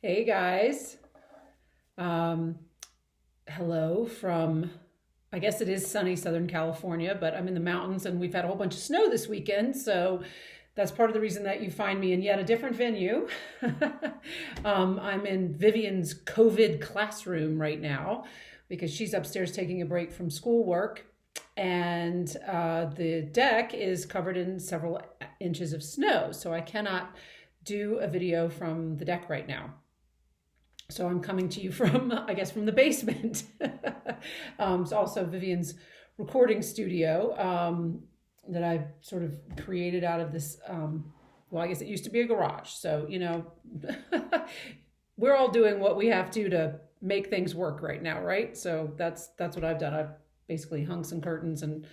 Hey guys. Um, Hello from, I guess it is sunny Southern California, but I'm in the mountains and we've had a whole bunch of snow this weekend. So that's part of the reason that you find me in yet a different venue. I'm in Vivian's COVID classroom right now because she's upstairs taking a break from schoolwork. And the deck is covered in several inches of snow. So I cannot do a video from the deck right now. So I'm coming to you from, I guess, from the basement. It's also Vivian's recording studio that I sort of created out of this. Well, I guess it used to be a garage. So, we're all doing what we have to make things work right now, right? So that's what I've done. I've basically hung some curtains and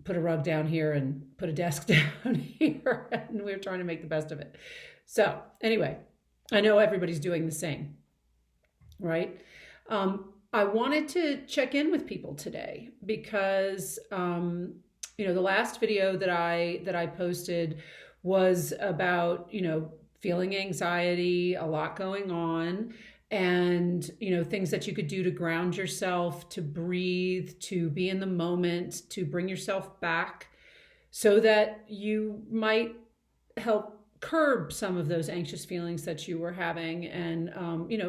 put a rug down here and put a desk down here, and we're trying to make the best of it. So anyway, I know everybody's doing the same, right? I wanted to check in with people today because the last video that I posted was about feeling anxiety, a lot going on, and things that you could do to ground yourself, to breathe, to be in the moment, to bring yourself back, so that you might help curb some of those anxious feelings that you were having and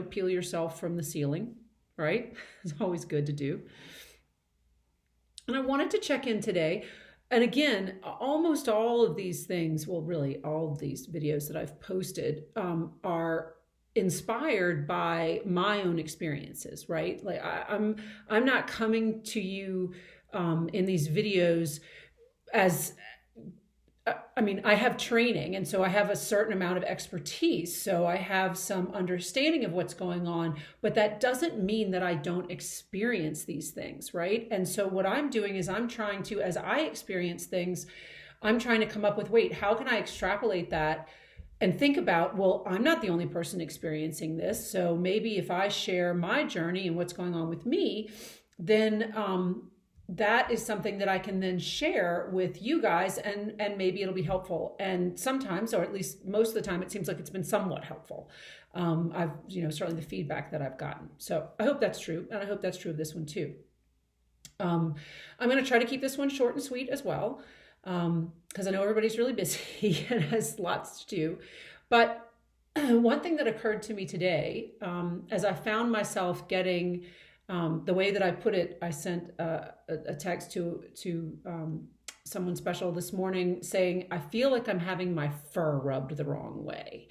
peel yourself from the ceiling, right? It's always good to do. And I wanted to check in today. And again, almost all of these things, well, really all of these videos that I've posted are inspired by my own experiences, right? Like I'm not coming to you in these videos as I have training, and so I have a certain amount of expertise. So I have some understanding of what's going on, but that doesn't mean that I don't experience these things, right? And so what I'm doing is I'm trying to, as I experience things, I'm trying to come up with, wait, how can I extrapolate that and think about, well, I'm not the only person experiencing this. So maybe if I share my journey and what's going on with me, then that is something that I can then share with you guys, and maybe it'll be helpful. And sometimes, or at least most of the time, it seems like it's been somewhat helpful. I've certainly the feedback that I've gotten. So I hope that's true, and I hope that's true of this one too. I'm going to try to keep this one short and sweet as well, because I know everybody's really busy and has lots to do. But one thing that occurred to me today, as I found myself getting the way that I put it, I sent a text to someone special this morning saying, I feel like I'm having my fur rubbed the wrong way.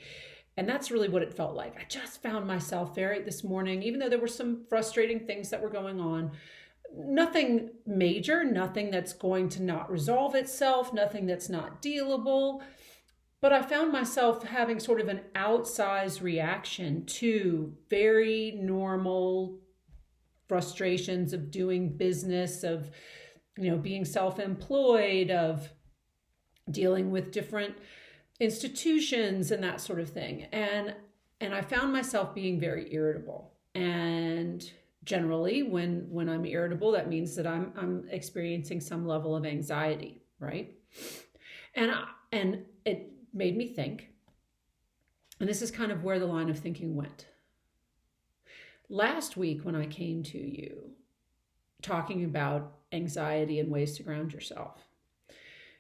And that's really what it felt like. I just found myself this morning, even though there were some frustrating things that were going on, nothing major, nothing that's going to not resolve itself, nothing that's not dealable. But I found myself having sort of an outsized reaction to very normal frustrations of doing business, of being self-employed, of dealing with different institutions and that sort of thing. And I found myself being very irritable. And generally when I'm irritable, that means that I'm experiencing some level of anxiety, right? And it made me think, and this is kind of where the line of thinking went. Last week, when I came to you talking about anxiety and ways to ground yourself,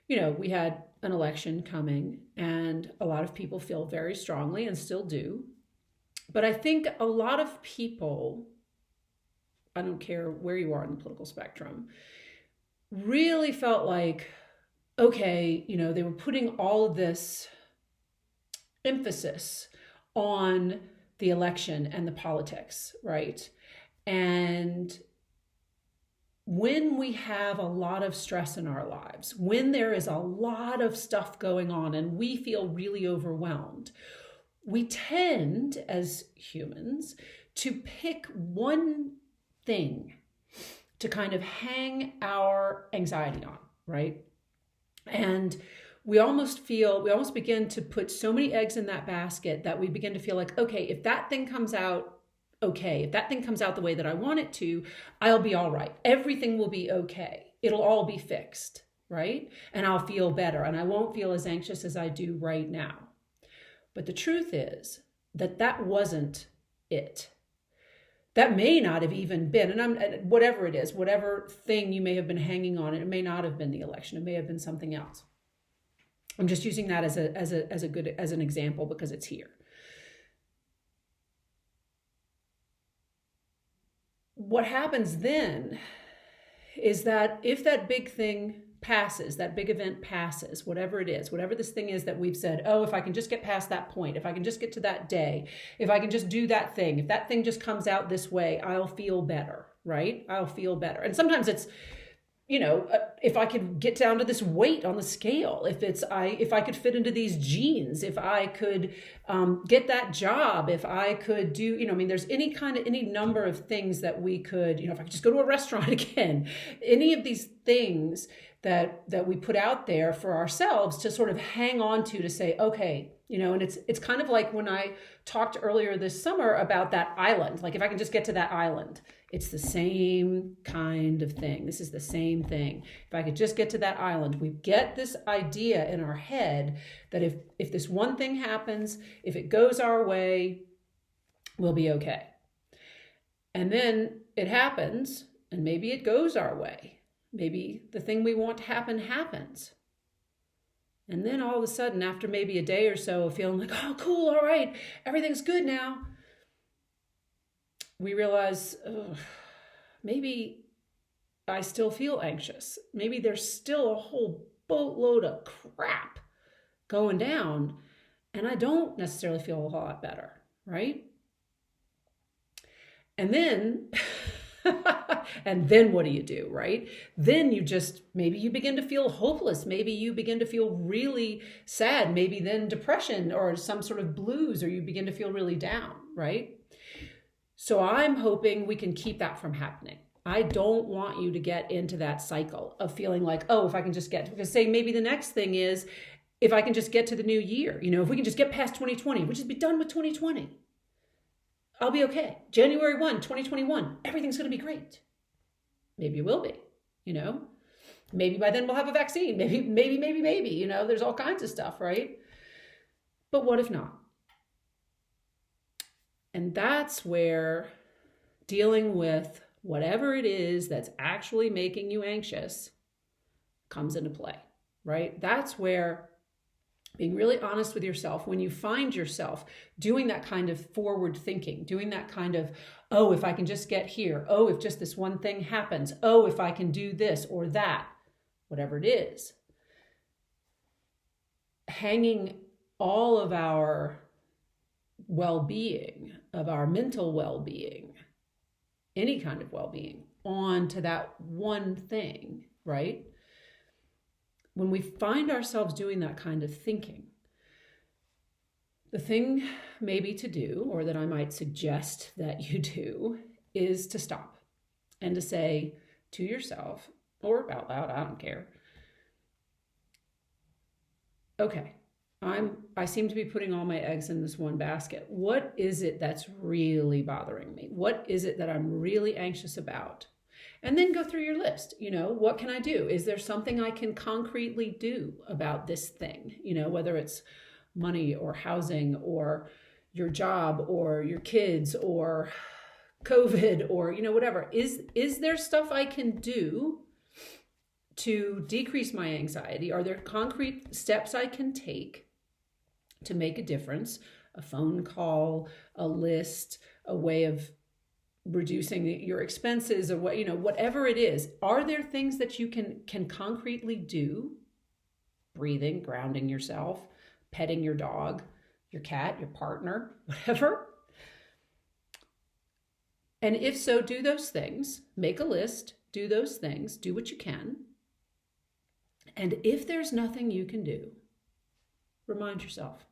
we had an election coming, and a lot of people feel very strongly and still do. But I think a lot of people, I don't care where you are in the political spectrum, really felt like, okay, they were putting all of this emphasis on the election and the politics, right? And when we have a lot of stress in our lives, when there is a lot of stuff going on and we feel really overwhelmed, we tend as humans to pick one thing to kind of hang our anxiety on, right? And we almost begin to put so many eggs in that basket that we begin to feel like, okay, if that thing comes out okay, if that thing comes out the way that I want it to, I'll be all right. Everything will be okay. It'll all be fixed, right? And I'll feel better and I won't feel as anxious as I do right now. But the truth is that wasn't it. That may not have even been, and whatever it is, whatever thing you may have been hanging on, it may not have been the election. It may have been something else. I'm just using that as an example because it's here. What happens then is that if that big thing passes, that big event passes, whatever it is, whatever this thing is that we've said, oh, if I can just get past that point, if I can just get to that day, if I can just do that thing, if that thing just comes out this way, I'll feel better, right? I'll feel better. And sometimes it's, if I could get down to this weight on the scale, if I could fit into these jeans, if I could get that job, if I could do, there's any number of things that we could, if I could just go to a restaurant again, any of these things that we put out there for ourselves to sort of hang on to say, okay, and it's kind of like when I talked earlier this summer about that island, like if I can just get to that island, it's the same kind of thing. This is the same thing. If I could just get to that island, we get this idea in our head that if this one thing happens, if it goes our way, we'll be okay. And then it happens, and maybe it goes our way. Maybe the thing we want to happen happens. And then all of a sudden, after maybe a day or so of feeling like, oh, cool, all right, everything's good now, we realize, maybe I still feel anxious. Maybe there's still a whole boatload of crap going down, and I don't necessarily feel a lot better, right? And then... and then what do, right? Then maybe you begin to feel hopeless. Maybe you begin to feel really sad. Maybe then depression or some sort of blues, or you begin to feel really down, right? So I'm hoping we can keep that from happening. I don't want you to get into that cycle of feeling like, oh, if I can just because say maybe the next thing is, if I can just get to the new year, if we can just get past 2020, we'll just be done with 2020. I'll be okay. January 1, 2021, everything's going to be great. Maybe it will be, Maybe by then we'll have a vaccine. Maybe, there's all kinds of stuff, right? But what if not? And that's where dealing with whatever it is that's actually making you anxious comes into play, right? That's where being really honest with yourself, when you find yourself doing that kind of forward thinking, doing that kind of, oh, if I can just get here, oh, if just this one thing happens, oh, if I can do this or that, whatever it is, hanging all of our well-being, of our mental well-being, any kind of well-being, onto that one thing, right? When we find ourselves doing that kind of thinking, the thing maybe to do, or that I might suggest that you do, is to stop and to say to yourself, or out loud, I don't care, okay, I seem to be putting all my eggs in this one basket. What is it that's really bothering me? What is it that I'm really anxious about? And then go through your list. What can I do? Is there something I can concretely do about this thing? Whether it's money or housing or your job or your kids or COVID or, whatever. Is there stuff I can do to decrease my anxiety? Are there concrete steps I can take to make a difference? A phone call, a list, a way of reducing your expenses, or whatever it is. Are there things that you can concretely do? Breathing, grounding yourself, petting your dog, your cat, your partner, whatever. And if so, do those things. Make a list, do those things, do what you can. And if there's nothing you can do, remind yourself,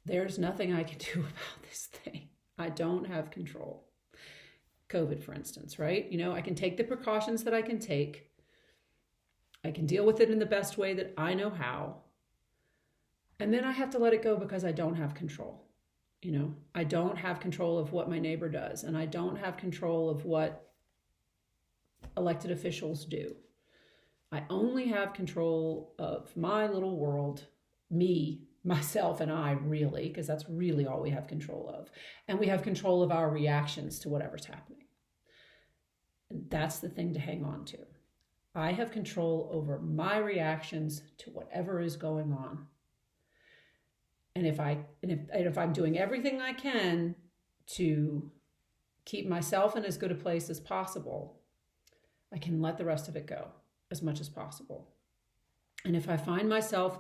there's nothing I can do about this thing. I don't have control. COVID, for instance, right? I can take the precautions that I can take. I can deal with it in the best way that I know how. And then I have to let it go because I don't have control. I don't have control of what my neighbor does, and I don't have control of what elected officials do. I only have control of my little world, me, myself and I, really, because that's really all we have control of. And we have control of our reactions to whatever's happening. And that's the thing to hang on to. I have control over my reactions to whatever is going on. And if I'm doing everything I can to keep myself in as good a place as possible, I can let the rest of it go as much as possible. And if I find myself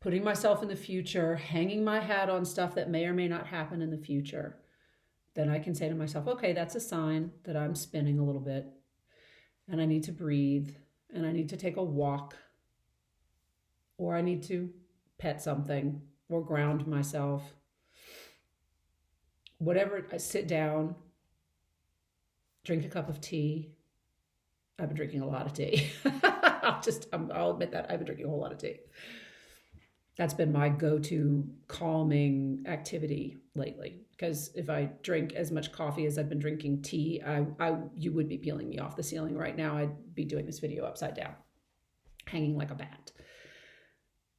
putting myself in the future, hanging my hat on stuff that may or may not happen in the future, then I can say to myself, okay, that's a sign that I'm spinning a little bit and I need to breathe and I need to take a walk, or I need to pet something or ground myself. Whatever, I sit down, drink a cup of tea. I've been drinking a lot of tea. I'll admit that I've been drinking a whole lot of tea. That's been my go-to calming activity lately. Because if I drink as much coffee as I've been drinking tea, you would be peeling me off the ceiling right now. I'd be doing this video upside down, hanging like a bat.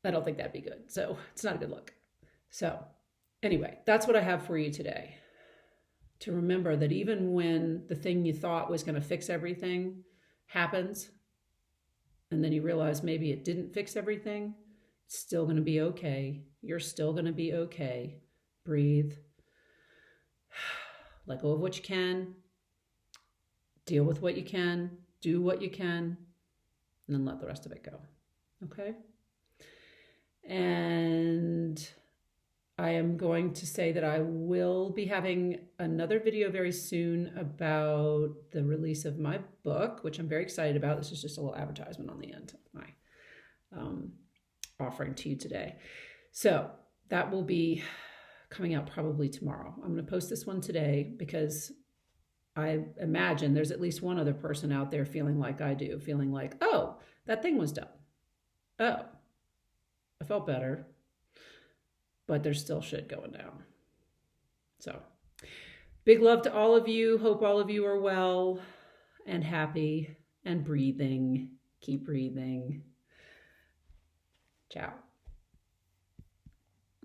I don't think that'd be good. So it's not a good look. So anyway, that's what I have for you today. To remember that even when the thing you thought was going to fix everything happens, and then you realize maybe it didn't fix everything, it's still going to be okay. You're still going to be okay. Breathe. Let go of what you can. Deal with what you can. Do what you can. And then let the rest of it go. Okay? And I am going to say that I will be having another video very soon about the release of my book, which I'm very excited about. This is just a little advertisement on the end of my offering to you today. So that will be coming out probably tomorrow. I'm going to post this one today because I imagine there's at least one other person out there feeling like I do, feeling like, oh, that thing was done. Oh, I felt better. But there's still shit going down. So big love to all of you. Hope all of you are well and happy and breathing. Keep breathing. Ciao.